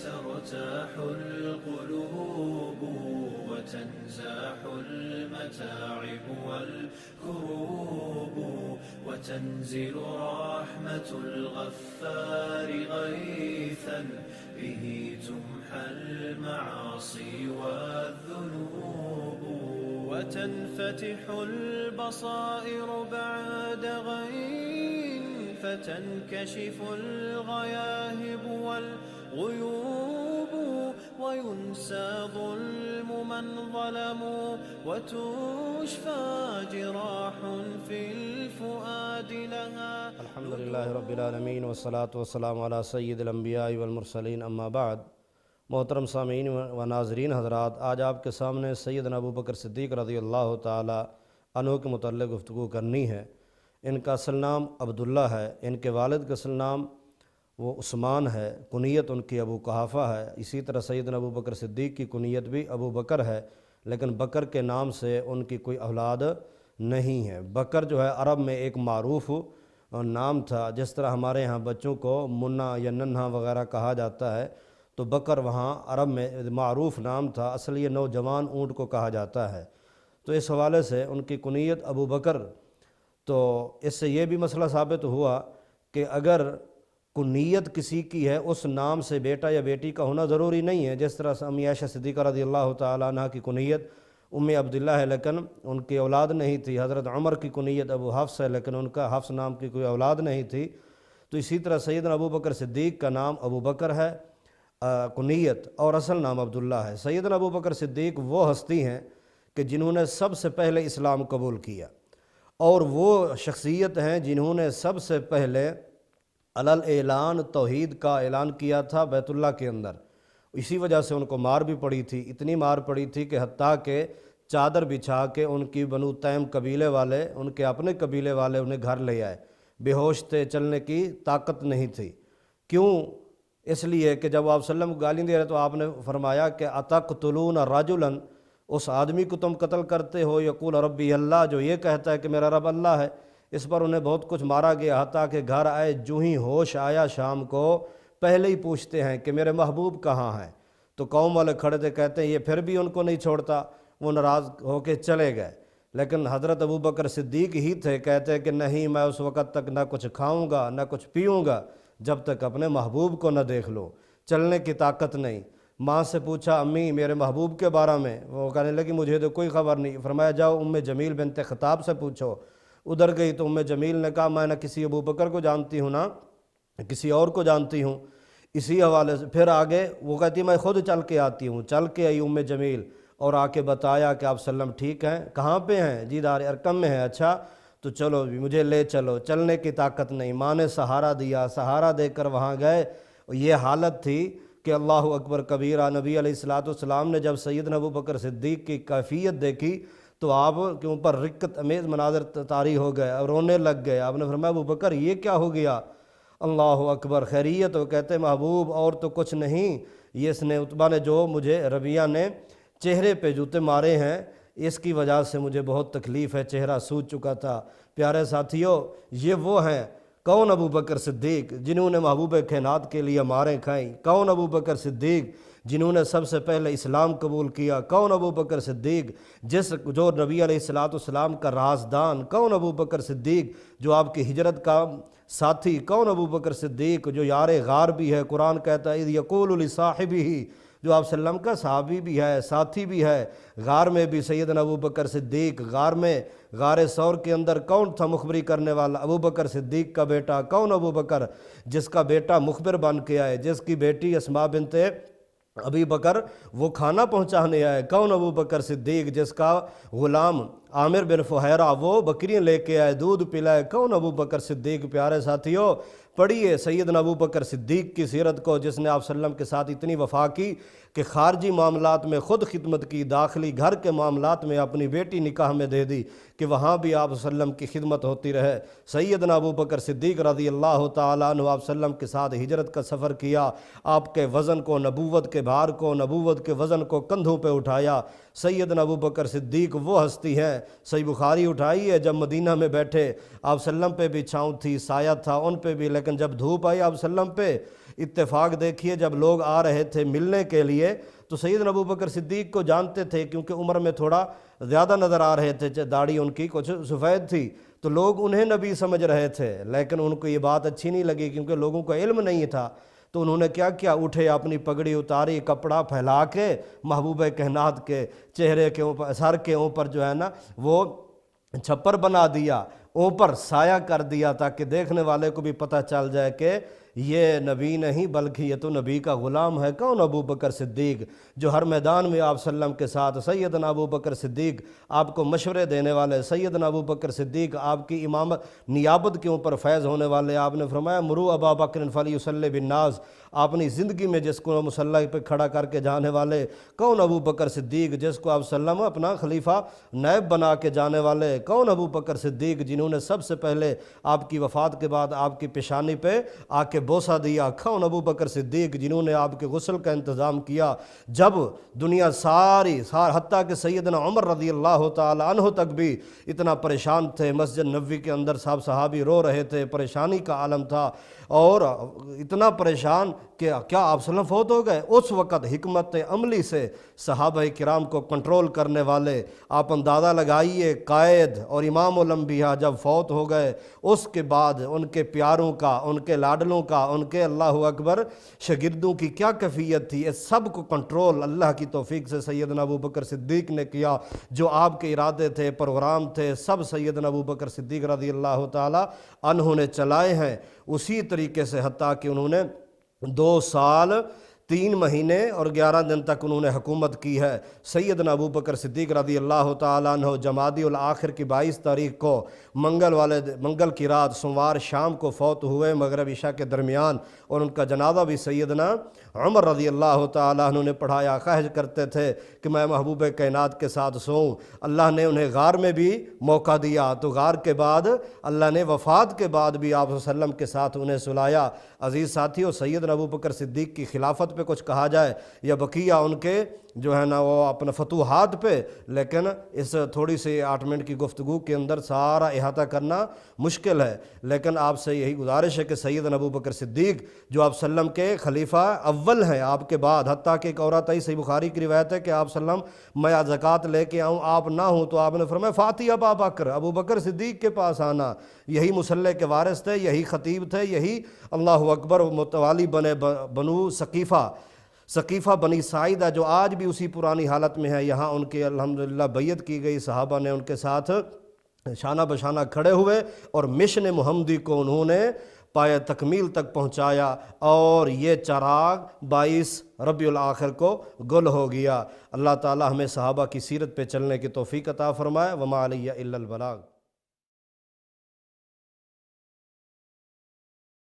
ترتاح القلوب وتنزاح المتاعب والكروب وتنزل رحمة الغفار غيثا به تمحى المعاصي والذنوب وتنفتح البصائر بعد غين فتنكشف الغياهب والغيوب وينسى ظلم من ظلموا وتشفى جراح في الفؤاد لها. الحمد للہ رب العالمین والصلاة والسلام علی سید الانبیاء والمرسلین اما بعد. محترم سامعین و ناظرین حضرات، آج آپ کے سامنے سیدنا ابو بکر صدیق رضی اللہ تعالی عنہ کے متعلق گفتگو کرنی ہے. ان کا اصل نام عبداللہ ہے، ان کے والد کا اصل نام وہ عثمان ہے، کنیت ان کی ابو قحافہ ہے. اسی طرح سیدنا ابو بکر صدیق کی کنیت بھی ابو بکر ہے، لیکن بکر کے نام سے ان کی کوئی اولاد نہیں ہے. بکر جو ہے عرب میں ایک معروف نام تھا، جس طرح ہمارے ہاں بچوں کو منا یا ننھا وغیرہ کہا جاتا ہے، تو بکر وہاں عرب میں معروف نام تھا. اصل یہ نوجوان اونٹ کو کہا جاتا ہے. تو اس حوالے سے ان کی کنیت ابو بکر. تو اس سے یہ بھی مسئلہ ثابت ہوا کہ اگر کنیت کسی کی ہے، اس نام سے بیٹا یا بیٹی کا ہونا ضروری نہیں ہے. جس طرح امی عائشہ صدیقہ رضی اللہ تعالیٰ عنہ کی کنیت ام عبداللہ ہے، لیکن ان کی اولاد نہیں تھی. حضرت عمر کی کنیت ابو حفص ہے، لیکن ان کا حفص نام کی کوئی اولاد نہیں تھی. تو اسی طرح سیدنا ابو بکر صدیق کا نام ابو بکر ہے کنیت، اور اصل نام عبداللہ ہے. سیدنا ابو بکر صدیق وہ ہستی ہیں کہ جنہوں نے سب سے پہلے اسلام قبول کیا، اور وہ شخصیت ہیں جنہوں نے سب سے پہلے اعلان توحید کا اعلان کیا تھا بیت اللہ کے اندر. اسی وجہ سے ان کو مار بھی پڑی تھی، اتنی مار پڑی تھی کہ حتیٰ کہ چادر بچھا کے ان کی بنو تیم قبیلے والے، ان کے اپنے قبیلے والے انہیں گھر لے آئے. بے ہوش تھے، چلنے کی طاقت نہیں تھی. کیوں؟ اس لیے کہ جب آپ صلی اللہ علیہ وسلم گالی دے رہے تو آپ نے فرمایا کہ اتقتلون رجلا، اس آدمی کو تم قتل کرتے ہو یقول ربی اللہ، جو یہ کہتا ہے کہ میرا رب اللہ ہے. اس پر انہیں بہت کچھ مارا گیا، حتیٰ کہ گھر آئے جو ہی ہوش آیا شام کو پہلے ہی پوچھتے ہیں کہ میرے محبوب کہاں ہیں. تو قوم والے کھڑے تھے، کہتے ہیں یہ پھر بھی ان کو نہیں چھوڑتا. وہ ناراض ہو کے چلے گئے، لیکن حضرت ابو بکر صدیق ہی تھے، کہتے ہیں کہ نہیں، میں اس وقت تک نہ کچھ کھاؤں گا نہ کچھ پیوں گا جب تک اپنے محبوب کو نہ دیکھ لو. چلنے کی طاقت نہیں. ماں سے پوچھا امی میرے محبوب کے بارے میں، وہ کہنے لگی مجھے تو کوئی خبر نہیں. فرمایا جاؤ ام جمیل بنت خطاب سے پوچھو. ادھر گئی تو ام جمیل نے کہا میں نہ کسی ابو بکر کو جانتی ہوں نہ کسی اور کو جانتی ہوں. اسی حوالے سے پھر آگے وہ کہتی میں خود چل کے آتی ہوں. چل کے آئی ام جمیل اور آ کے بتایا کہ آپ وسلم ٹھیک ہیں. کہاں پہ ہیں؟ جی دار ارقم میں ہیں. اچھا تو چلو مجھے لے چلو. چلنے کی طاقت نہیں. ماں نے سہارا دیا، سہارا دے کر وہاں گئے. یہ حالت تھی کہ اللہ اکبر کبیرہ. نبی علیہ السلام نے جب سیدنا ابو بکر صدیق کی کیفیت دیکھی تو آپ کے اوپر رقت امیز مناظر طاری ہو گئے اور رونے لگ گئے. آپ نے فرمایا ابو بکر یہ کیا ہو گیا؟ اللہ اکبر خیریت؟ وہ کہتے محبوب اور تو کچھ نہیں، یہ اس نے عتبہ نے جو مجھے ربیہ نے چہرے پہ جوتے مارے ہیں اس کی وجہ سے مجھے بہت تکلیف ہے، چہرہ سوج چکا تھا. پیارے ساتھیوں، یہ وہ ہیں کون؟ ابو بکر صدیق جنہوں نے محبوب کائنات کے لیے ماریں کھائیں. کون ابو بکر صدیق جنہوں نے سب سے پہلے اسلام قبول کیا. کون ابو بکر صدیق جو نبی علیہ السلام کا رازدان. کون ابو بکر صدیق جو آپ کی ہجرت کا ساتھی. کون ابو بکر صدیق جو یار غار بھی ہے. قرآن کہتا ہے اذ یقول لصاحبہ، جو آپ صلی اللہ علیہ وسلم کا صحابی بھی ہے، ساتھی بھی ہے. غار میں بھی سیدنا ابو بکر صدیق، غار میں غار ثور کے اندر کون تھا مخبری کرنے والا؟ ابو بکر صدیق کا بیٹا. کون ابو بکر جس کا بیٹا مخبر بن کے آئے، جس کی بیٹی اسماء بنت ابی بکر وہ کھانا پہنچانے آئے. کون ابو بکر صدیق جس کا غلام عامر بن فہیرہ وہ بکریاں لے کے آئے، دودھ پلائے. کون ابو بکر صدیق؟ پیارے ساتھیوں پڑھیے سیدنا ابو بکر صدیق کی سیرت کو، جس نے آپ صلی اللہ علیہ وسلم کے ساتھ اتنی وفا کی کہ خارجی معاملات میں خود خدمت کی، داخلی گھر کے معاملات میں اپنی بیٹی نکاح میں دے دی کہ وہاں بھی آپ صلی اللہ علیہ وسلم کی خدمت ہوتی رہے. سیدنا ابو بکر صدیق رضی اللہ تعالیٰ عنہ آپ صلی اللہ علیہ وسلم کے ساتھ ہجرت کا سفر کیا. آپ کے وزن کو، نبوت کے بھار کو، نبوت کے وزن کو کندھوں پہ اٹھایا. سیدنا ابو بکر صدیق وہ ہستی ہیں، صحیح بخاری اٹھائی ہے، جب مدینہ میں بیٹھے آپ صلی اللہ علیہ وسلم پہ بھی چھاؤں تھی، سایہ تھا ان پہ بھی، لیکن لیکن جب دھوپ آئی آپ وسلم پہ، اتفاق دیکھیے جب لوگ آ رہے تھے ملنے کے لیے تو سیدنا ابوبکر صدیق کو جانتے تھے کیونکہ عمر میں تھوڑا زیادہ نظر آ رہے تھے، داڑھی ان کی کچھ سفید تھی تو لوگ انہیں نبی سمجھ رہے تھے، لیکن ان کو یہ بات اچھی نہیں لگی کیونکہ لوگوں کو علم نہیں تھا۔ تو انہوں نے کیا اٹھے، اپنی پگڑی اتاری، کپڑا پھیلا کے محبوب کائنات کے چہرے کے اوپر، سر کے اوپر جو ہے نا وہ چھپر بنا دیا، اوپر سایہ کر دیا تاکہ دیکھنے والے کو بھی پتہ چل جائے کہ یہ نبی نہیں بلکہ یہ تو نبی کا غلام ہے۔ کون؟ ابو بکر صدیق، جو ہر میدان میں آپ سلم کے ساتھ، سیدنا ابو بکر صدیق آپ کو مشورے دینے والے، سیدنا ابو بکر صدیق آپ کی امامت نیابت کے اوپر فیض ہونے والے۔ آپ نے فرمایا مرو ابا بکر فلیصلی بالناس، اپنی زندگی میں جس کو مصلی پہ کھڑا کر کے جانے والے کون؟ ابو بکر صدیق، جس کو آپ سلم اپنا خلیفہ نائب بنا کے جانے والے کون؟ ابو بکر صدیق، جنہوں نے سب سے پہلے آپ کی وفات کے بعد آپ کی پیشانی پہ آ کے بوسہ دیا کون؟ ابو بکر صدیق، جنہوں نے آپ کے غسل کا انتظام کیا جب دنیا ساری حتیٰ کہ سیدنا عمر رضی اللہ تعالی عنہ تک بھی اتنا پریشان تھے، مسجد نبوی کے اندر سب صحابی رو رہے تھے، پریشانی کا عالم تھا اور اتنا پریشان کہ کیا آپ صلی اللہ علیہ وسلم فوت ہو گئے؟ اس وقت حکمت عملی سے صحابہ کرام کو کنٹرول کرنے والے، آپ اندازہ لگائیے قائد اور امام الانبیاء جب فوت ہو گئے اس کے بعد ان کے پیاروں کا، ان کے لاڈلوں کا، ان کے اللہ اکبر شاگردوں کی کیا کیفیت تھی۔ اس سب کو کنٹرول اللہ کی توفیق سے سیدنا ابو بکر صدیق نے کیا۔ جو آپ کے ارادے تھے، پروگرام تھے، سب سیدنا ابو بکر صدیق رضی اللہ تعالی عنہ نے چلائے ہیں اسی طریقے سے، حتیٰ کہ انہوں نے 2 سال 3 مہینے اور 11 دن تک انہوں نے حکومت کی ہے۔ سیدنا ابو بکر صدیق رضی اللہ تعالیٰ عنہ جمادی الاخر کی 22 تاریخ کو منگل کی رات سوموار شام کو فوت ہوئے مغرب عشاء کے درمیان، اور ان کا جنازہ بھی سیدنا عمر رضی اللہ تعالیٰ عنہ نے پڑھایا۔ خواہش کرتے تھے کہ میں محبوب کائنات کے ساتھ سوؤں، اللہ نے انہیں غار میں بھی موقع دیا تو غار کے بعد اللہ نے وفات کے بعد بھی آپ صلی اللہ علیہ وسلم کے ساتھ انہیں سلایا۔ عزیز ساتھیو، سیدنا ابو بکر صدیق کی خلافت پہ کچھ کہا جائے یا بقیہ ان کے جو ہے نا وہ اپنے فتوحات پہ، لیکن اس تھوڑی سی 8 منٹ کی گفتگو کے اندر سارا احاطہ کرنا مشکل ہے، لیکن آپ سے یہی گزارش ہے کہ سیدنا ابو بکر صدیق جو آپ صلی اللہ علیہ وسلم کے خلیفہ اول ہیں آپ کے بعد، حتیٰ کہ ایک عورت آئی، صحیح بخاری کی روایت ہے کہ آپ صلی اللہ علیہ وسلم میں زکوٰۃ لے کے آؤں آپ نہ ہوں تو آپ نے فرمایا فاتی ابا بکر، ابو بکر صدیق کے پاس آنا، یہی مصلی کے وارث تھے، یہی خطیب تھے، یہی اللہ اکبر متوالی بنے بنو ثقیفہ بنی ساعدہ جو آج بھی اسی پرانی حالت میں ہے، یہاں ان کے الحمدللہ بیعت کی گئی، صحابہ نے ان کے ساتھ شانہ بشانہ کھڑے ہوئے اور مشن محمدی کو انہوں نے پائے تکمیل تک پہنچایا، اور یہ چراغ 22 ربیع الاخر کو گل ہو گیا۔ اللہ تعالی ہمیں صحابہ کی سیرت پہ چلنے کی توفیق عطا فرمائے۔ وما علیہ الا البلاغ۔